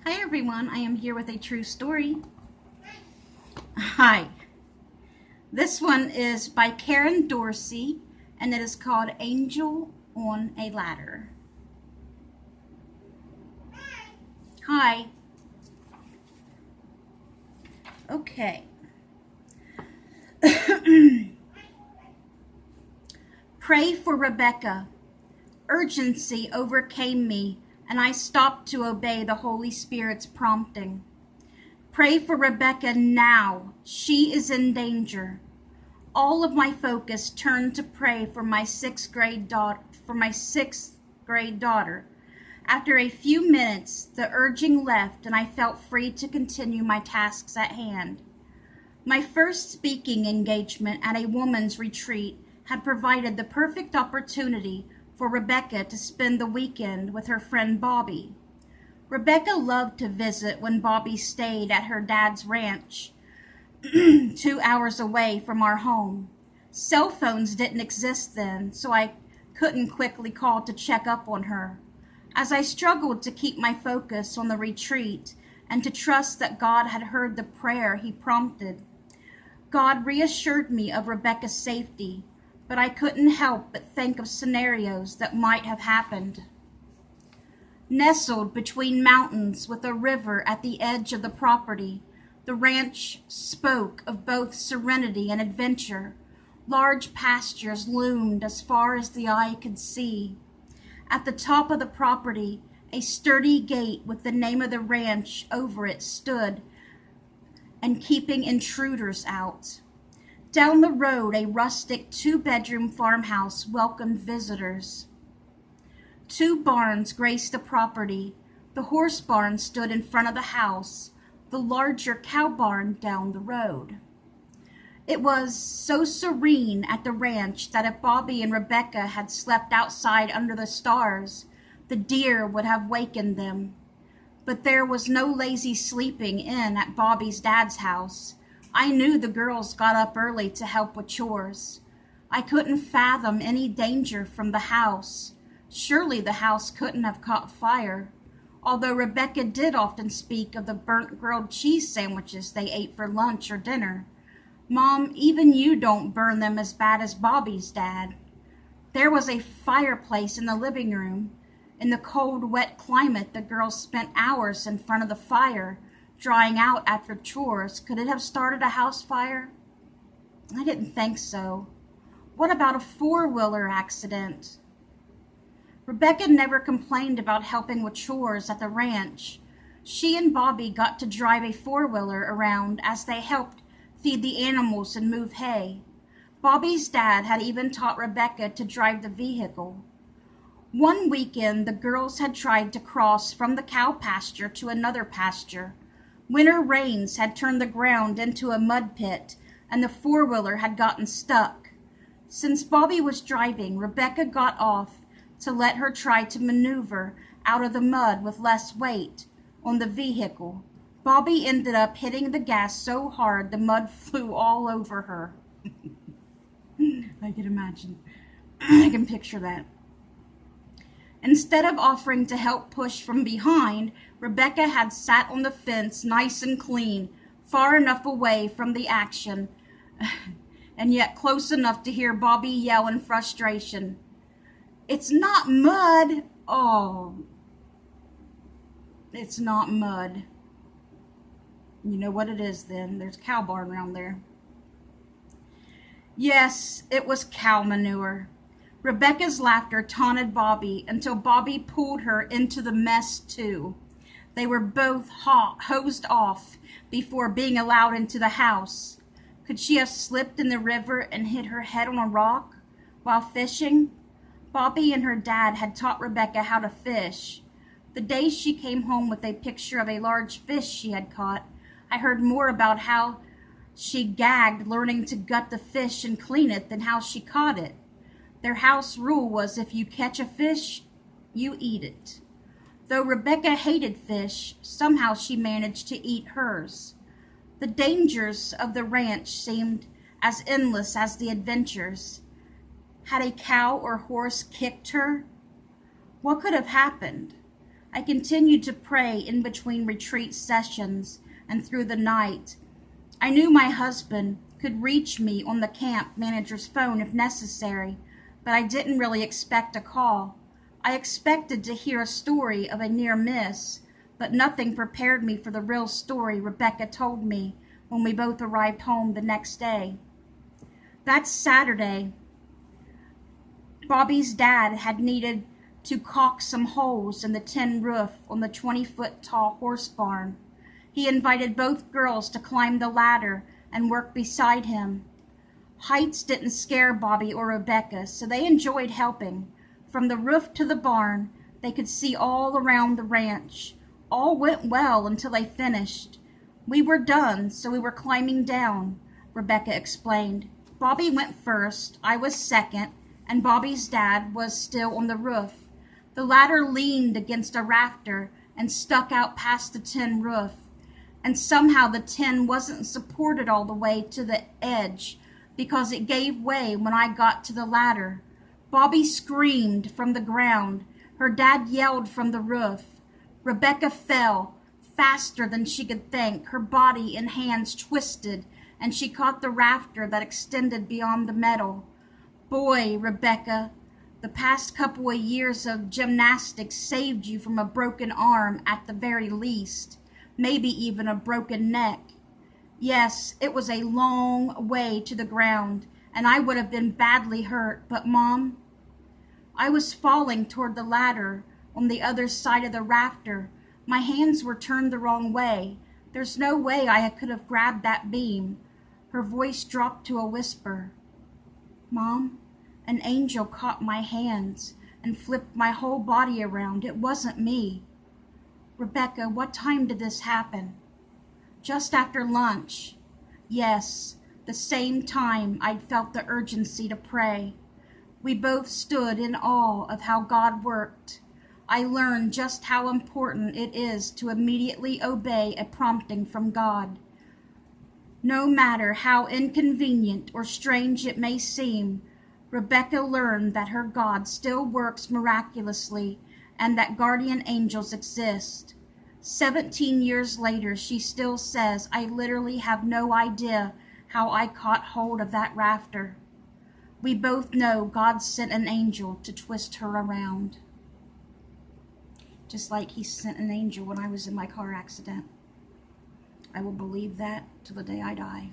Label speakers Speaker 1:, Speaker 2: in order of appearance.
Speaker 1: Hi everyone, I am here with a true story. Hi. This one is by Karen Dorsey and it is called Angel on a Ladder. Hi. Okay. Pray for Rebecca. Urgency overcame me and I stopped to obey the Holy Spirit's prompting. Pray for Rebecca now. She is in danger. All of my focus turned to pray for my sixth grade daughter. After a few minutes, the urging left and I felt free to continue my tasks at hand. My first speaking engagement at a woman's retreat had provided the perfect opportunity for Rebecca to spend the weekend with her friend Bobby. Rebecca loved to visit when Bobby stayed at her dad's ranch, 2 hours away from our home. Cell phones didn't exist then, so I couldn't quickly call to check up on her. As I struggled to keep my focus on the retreat and to trust that God had heard the prayer he prompted, God reassured me of Rebecca's safety, but I couldn't help but think of scenarios that might have happened. Nestled between mountains with a river at the edge of the property, the ranch spoke of both serenity and adventure. Large pastures loomed as far as the eye could see. At the top of the property, a sturdy gate with the name of the ranch over it stood and keeping intruders out. Down the road, a rustic 2-bedroom farmhouse welcomed visitors. 2 barns graced the property. The horse barn stood in front of the house, the larger cow barn down the road. It was so serene at the ranch that if Bobby and Rebecca had slept outside under the stars, the deer would have wakened them. But there was no lazy sleeping in at Bobby's dad's house. I knew the girls got up early to help with chores. I couldn't fathom any danger from the house. Surely the house couldn't have caught fire, although Rebecca did often speak of the burnt grilled cheese sandwiches they ate for lunch or dinner. Mom, even you don't burn them as bad as Bobby's dad. There was a fireplace in the living room. In the cold, wet climate, the girls spent hours in front of the fire, drying out after chores. Could it have started a house fire? I didn't think so. What about a 4-wheeler accident? Rebecca never complained about helping with chores at the ranch. She and Bobby got to drive a 4-wheeler around as they helped feed the animals and move hay. Bobby's dad had even taught Rebecca to drive the vehicle. One weekend, the girls had tried to cross from the cow pasture to another pasture. Winter rains had turned the ground into a mud pit, and the 4-wheeler had gotten stuck. Since Bobby was driving, Rebecca got off to let her try to maneuver out of the mud with less weight on the vehicle. Bobby ended up hitting the gas so hard the mud flew all over her. I can imagine. I can picture that. Instead of offering to help push from behind, Rebecca had sat on the fence nice and clean, far enough away from the action, and yet close enough to hear Bobby yell in frustration, "It's not mud!" Oh, it's not mud. You know what it is then. There's a cow barn around there. Yes, it was cow manure. Rebecca's laughter taunted Bobby until Bobby pulled her into the mess too. They were both hosed off before being allowed into the house. Could she have slipped in the river and hit her head on a rock while fishing? Bobby and her dad had taught Rebecca how to fish. The day she came home with a picture of a large fish she had caught, I heard more about how she gagged learning to gut the fish and clean it than how she caught it. Their house rule was if you catch a fish, you eat it. Though Rebecca hated fish, somehow she managed to eat hers. The dangers of the ranch seemed as endless as the adventures. Had a cow or horse kicked her? What could have happened? I continued to pray in between retreat sessions and through the night. I knew my husband could reach me on the camp manager's phone if necessary, but I didn't really expect a call. I expected to hear a story of a near miss, but nothing prepared me for the real story Rebecca told me when we both arrived home the next day. That Saturday, Bobby's dad had needed to caulk some holes in the tin roof on the 20-foot tall horse barn. He invited both girls to climb the ladder and work beside him. Heights didn't scare Bobby or Rebecca, so they enjoyed helping. From the roof to the barn, they could see all around the ranch. All went well until they finished. We were done, so we were climbing down, Rebecca explained. Bobby went first, I was second, and Bobby's dad was still on the roof. The ladder leaned against a rafter and stuck out past the tin roof, and somehow the tin wasn't supported all the way to the edge because it gave way when I got to the ladder. Bobby screamed from the ground. Her dad yelled from the roof. Rebecca fell, faster than she could think. Her body and hands twisted, and she caught the rafter that extended beyond the metal. Boy, Rebecca, the past couple of years of gymnastics saved you from a broken arm at the very least, maybe even a broken neck. Yes, it was a long way to the ground, and I would have been badly hurt, but Mom, I was falling toward the ladder on the other side of the rafter. My hands were turned the wrong way. There's no way I could have grabbed that beam. Her voice dropped to a whisper. Mom, an angel caught my hands and flipped my whole body around. It wasn't me. Rebecca, what time did this happen? Just after lunch. Yes, the same time I'd felt the urgency to pray. We both stood in awe of how God worked. I learned just how important it is to immediately obey a prompting from God. No matter how inconvenient or strange it may seem, Rebecca learned that her God still works miraculously and that guardian angels exist. 17 years later, she still says, I literally have no idea how I caught hold of that rafter. We both know God sent an angel to twist her around. Just like he sent an angel when I was in my car accident. I will believe that till the day I die.